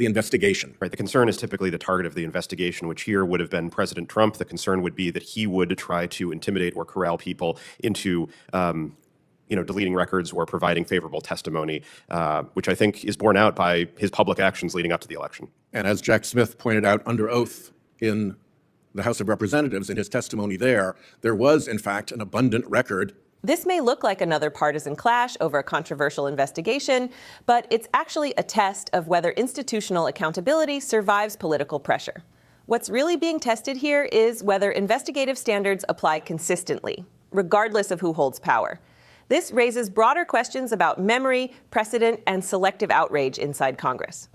the investigation. Right. The concern is typically the target of the investigation, which here would have been President Trump. The concern would be that he would try to intimidate or corral people into deleting records or providing favorable testimony, which I think is borne out by his public actions leading up to the election. And as Jack Smith pointed out under oath in the House of Representatives in his testimony there was, in fact, an abundant record. This may look like another partisan clash over a controversial investigation, but it's actually a test of whether institutional accountability survives political pressure. What's really being tested here is whether investigative standards apply consistently, regardless of who holds power. This raises broader questions about memory, precedent, and selective outrage inside Congress.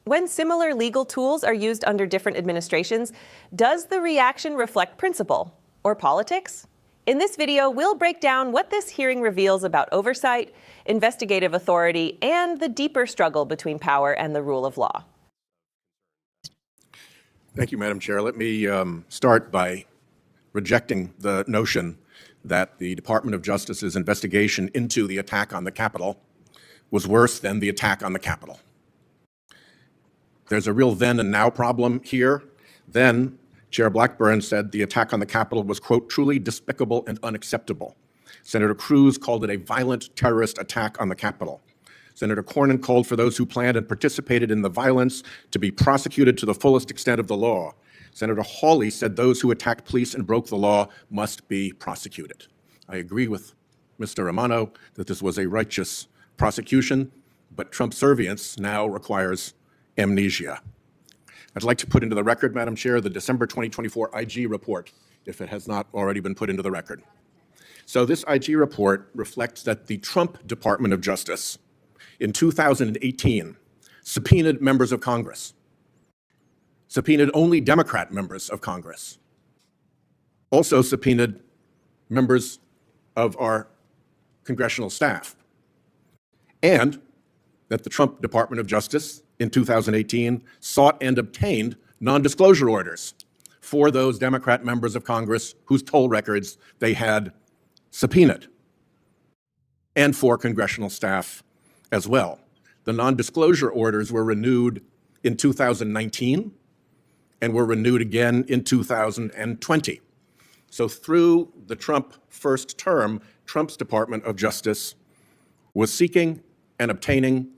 When similar legal tools are used under different administrations, does the reaction reflect principle or politics? In this video, we'll break down what this hearing reveals about oversight, investigative authority, and the deeper struggle between power and the rule of law. Thank you, Madam Chair. Let me start by rejecting the notion that the Department of Justice's investigation into the attack on the Capitol was worse than the attack on the Capitol. There's a real then and now problem here. Then, Chair Blackburn said the attack on the Capitol was, quote, truly despicable and unacceptable. Senator Cruz called it a violent terrorist attack on the Capitol. Senator Cornyn called for those who planned and participated in the violence to be prosecuted to the fullest extent of the law. Senator Hawley said those who attacked police and broke the law must be prosecuted. I agree with Mr. Romano that this was a righteous prosecution, but Trumpservience now requires amnesia. I'd like to put into the record, Madam Chair, the December 2024 IG report, if it has not already been put into the record. So this IG report reflects that the Trump Department of Justice in 2018 subpoenaed members of Congress, subpoenaed only Democrat members of Congress, also subpoenaed members of our congressional staff, and that the Trump Department of Justice in 2018 sought and obtained non-disclosure orders for those Democrat members of Congress whose toll records they had subpoenaed, and for congressional staff as well. The non-disclosure orders were renewed in 2019 and were renewed again in 2020. So through the Trump first term, Trump's Department of Justice was seeking and obtaining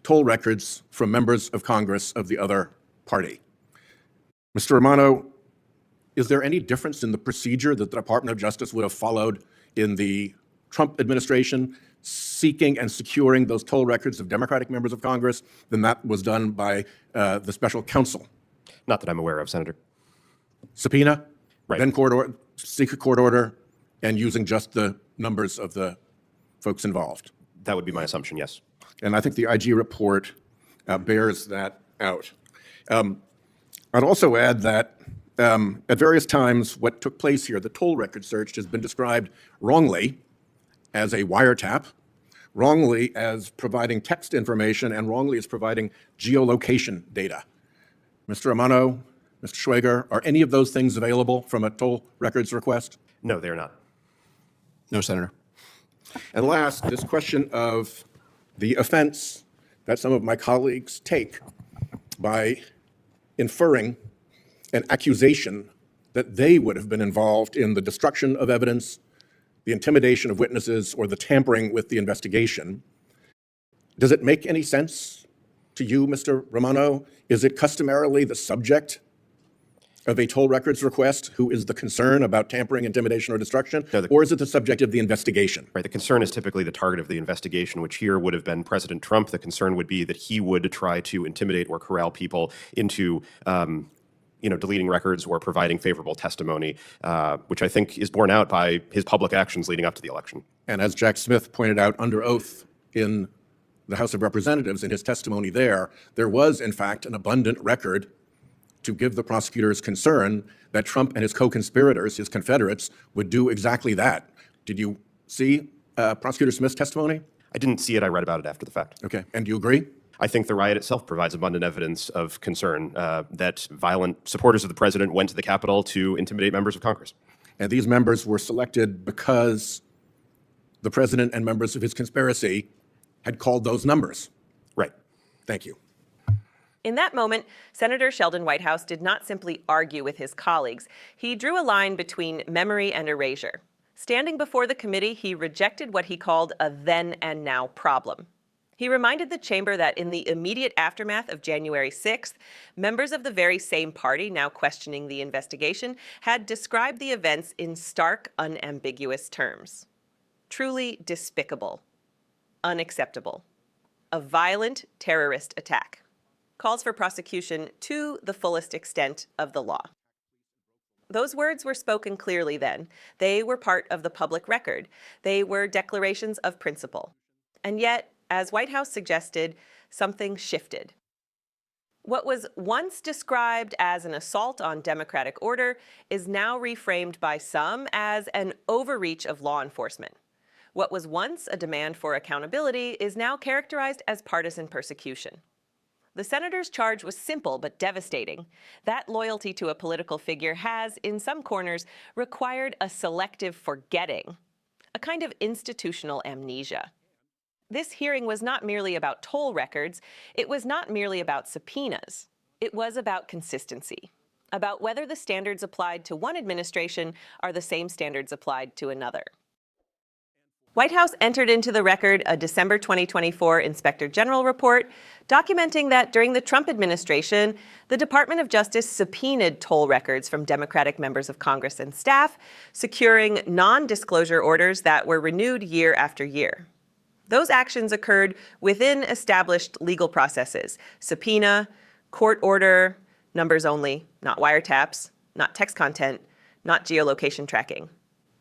toll records from members of Congress of the other party. Mr. Romano, is there any difference in the procedure that the Department of Justice would have followed in the Trump administration, seeking and securing those toll records of Democratic members of Congress than that was done by the special counsel? Not that I'm aware of, Senator. Subpoena, right. Then court order, seek a court order, and using just the numbers of the folks involved. That would be my assumption, yes. And I think the IG report bears that out. I'd also add that at various times what took place here, the toll record search has been described wrongly as a wiretap, wrongly as providing text information, and wrongly as providing geolocation data. Mr. Romano, Mr. Schwager, are any of those things available from a toll records request? No, they're not. No, Senator. And last, this question of the offense that some of my colleagues take by inferring an accusation that they would have been involved in the destruction of evidence, the intimidation of witnesses, or the tampering with the investigation. Does it make any sense to you, Mr. Romano? Is it customarily the subject of a toll records request who is the concern about tampering, intimidation, or destruction, or is it the subject of the investigation? Right. The concern is typically the target of the investigation, which here would have been President Trump. The concern would be that he would try to intimidate or corral people into deleting records or providing favorable testimony, which I think is borne out by his public actions leading up to the election. And as Jack Smith pointed out under oath in the House of Representatives in his testimony there was, in fact, an abundant record to give the prosecutors concern that Trump and his co-conspirators, his confederates, would do exactly that. Did you see Prosecutor Smith's testimony? I didn't see it. I read about it after the fact. Okay. And do you agree? I think the riot itself provides abundant evidence of concern that violent supporters of the president went to the Capitol to intimidate members of Congress. And these members were selected because the president and members of his conspiracy had called those numbers. Right. Thank you. In that moment, Senator Sheldon Whitehouse did not simply argue with his colleagues. He drew a line between memory and erasure. Standing before the committee, he rejected what he called a then and now problem. He reminded the chamber that in the immediate aftermath of January 6th, members of the very same party now questioning the investigation had described the events in stark, unambiguous terms. Truly despicable, unacceptable, a violent terrorist attack. Calls for prosecution to the fullest extent of the law. Those words were spoken clearly then. They were part of the public record. They were declarations of principle. And yet, as Whitehouse suggested, something shifted. What was once described as an assault on democratic order is now reframed by some as an overreach of law enforcement. What was once a demand for accountability is now characterized as partisan persecution. The senator's charge was simple but devastating. That loyalty to a political figure has, in some corners, required a selective forgetting, a kind of institutional amnesia. This hearing was not merely about toll records. It was not merely about subpoenas. It was about consistency, about whether the standards applied to one administration are the same standards applied to another. Whitehouse entered into the record a December 2024 Inspector General report documenting that during the Trump administration, the Department of Justice subpoenaed toll records from Democratic members of Congress and staff, securing non-disclosure orders that were renewed year after year. Those actions occurred within established legal processes: subpoena, court order, numbers only, not wiretaps, not text content, not geolocation tracking.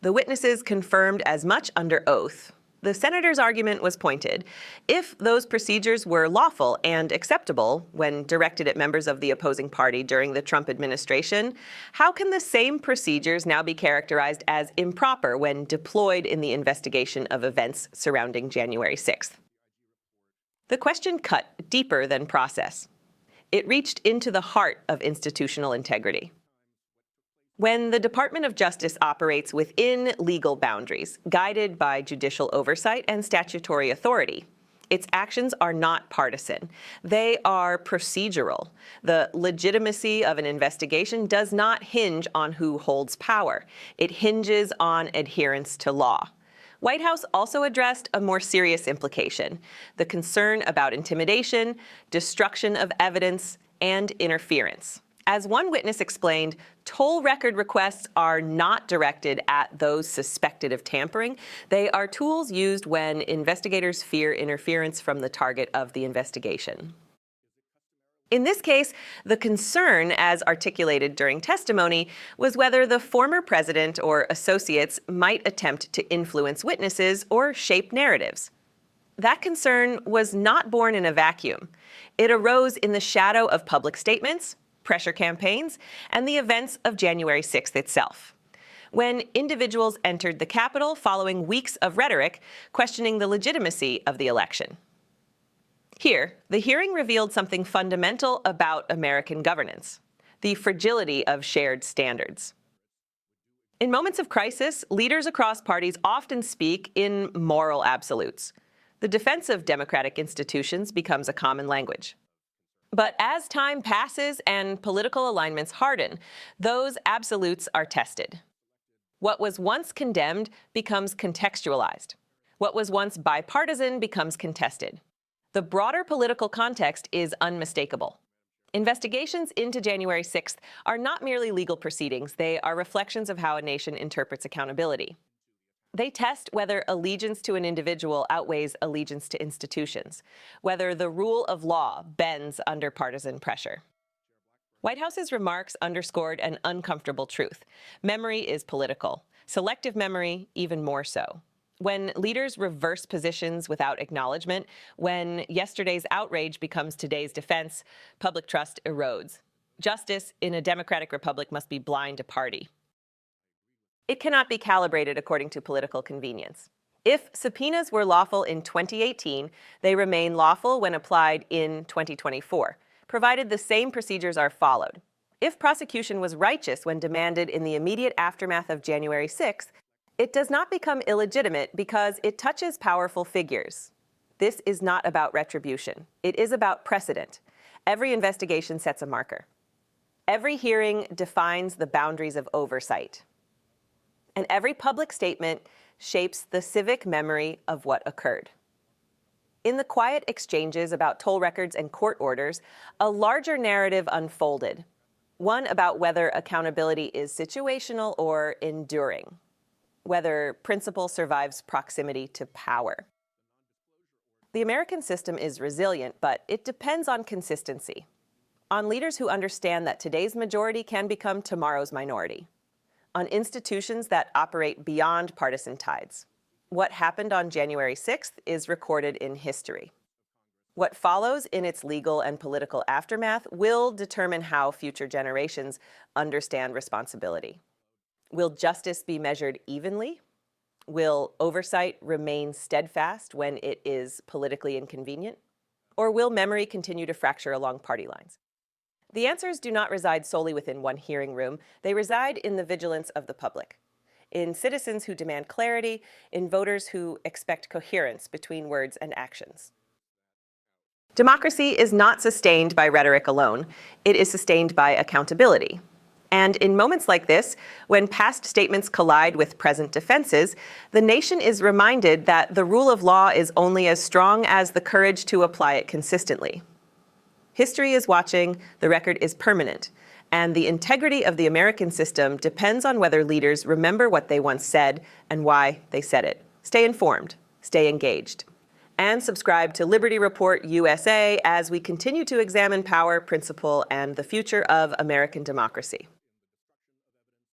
The witnesses confirmed as much under oath. The senator's argument was pointed. If those procedures were lawful and acceptable when directed at members of the opposing party during the Trump administration, how can the same procedures now be characterized as improper when deployed in the investigation of events surrounding January 6th? The question cut deeper than process. It reached into the heart of institutional integrity. When the Department of Justice operates within legal boundaries, guided by judicial oversight and statutory authority, its actions are not partisan. They are procedural. The legitimacy of an investigation does not hinge on who holds power. It hinges on adherence to law. Whitehouse also addressed a more serious implication: the concern about intimidation, destruction of evidence, and interference. As one witness explained, toll record requests are not directed at those suspected of tampering. They are tools used when investigators fear interference from the target of the investigation. In this case, the concern, as articulated during testimony, was whether the former president or associates might attempt to influence witnesses or shape narratives. That concern was not born in a vacuum. It arose in the shadow of public statements, pressure campaigns, and the events of January 6th itself, when individuals entered the Capitol following weeks of rhetoric questioning the legitimacy of the election. Here, the hearing revealed something fundamental about American governance: the fragility of shared standards. In moments of crisis, leaders across parties often speak in moral absolutes. The defense of democratic institutions becomes a common language. But as time passes and political alignments harden, those absolutes are tested. What was once condemned becomes contextualized. What was once bipartisan becomes contested. The broader political context is unmistakable. Investigations into January 6th are not merely legal proceedings. They are reflections of how a nation interprets accountability. They test whether allegiance to an individual outweighs allegiance to institutions, whether the rule of law bends under partisan pressure. Whitehouse's remarks underscored an uncomfortable truth. Memory is political. Selective memory, even more so. When leaders reverse positions without acknowledgement, when yesterday's outrage becomes today's defense, public trust erodes. Justice in a democratic republic must be blind to party. It cannot be calibrated according to political convenience. If subpoenas were lawful in 2018, they remain lawful when applied in 2024, provided the same procedures are followed. If prosecution was righteous when demanded in the immediate aftermath of January 6th, it does not become illegitimate because it touches powerful figures. This is not about retribution. It is about precedent. Every investigation sets a marker. Every hearing defines the boundaries of oversight. And every public statement shapes the civic memory of what occurred. In the quiet exchanges about toll records and court orders, a larger narrative unfolded, one about whether accountability is situational or enduring, whether principle survives proximity to power. The American system is resilient, but it depends on consistency, on leaders who understand that today's majority can become tomorrow's minority, on institutions that operate beyond partisan tides. What happened on January 6th is recorded in history. What follows in its legal and political aftermath will determine how future generations understand responsibility. Will justice be measured evenly? Will oversight remain steadfast when it is politically inconvenient? Or will memory continue to fracture along party lines? The answers do not reside solely within one hearing room. They reside in the vigilance of the public, in citizens who demand clarity, in voters who expect coherence between words and actions. Democracy is not sustained by rhetoric alone. It is sustained by accountability. And in moments like this, when past statements collide with present defenses, the nation is reminded that the rule of law is only as strong as the courage to apply it consistently. History is watching, the record is permanent, and the integrity of the American system depends on whether leaders remember what they once said and why they said it. Stay informed, stay engaged, and subscribe to Liberty Report USA as we continue to examine power, principle, and the future of American democracy.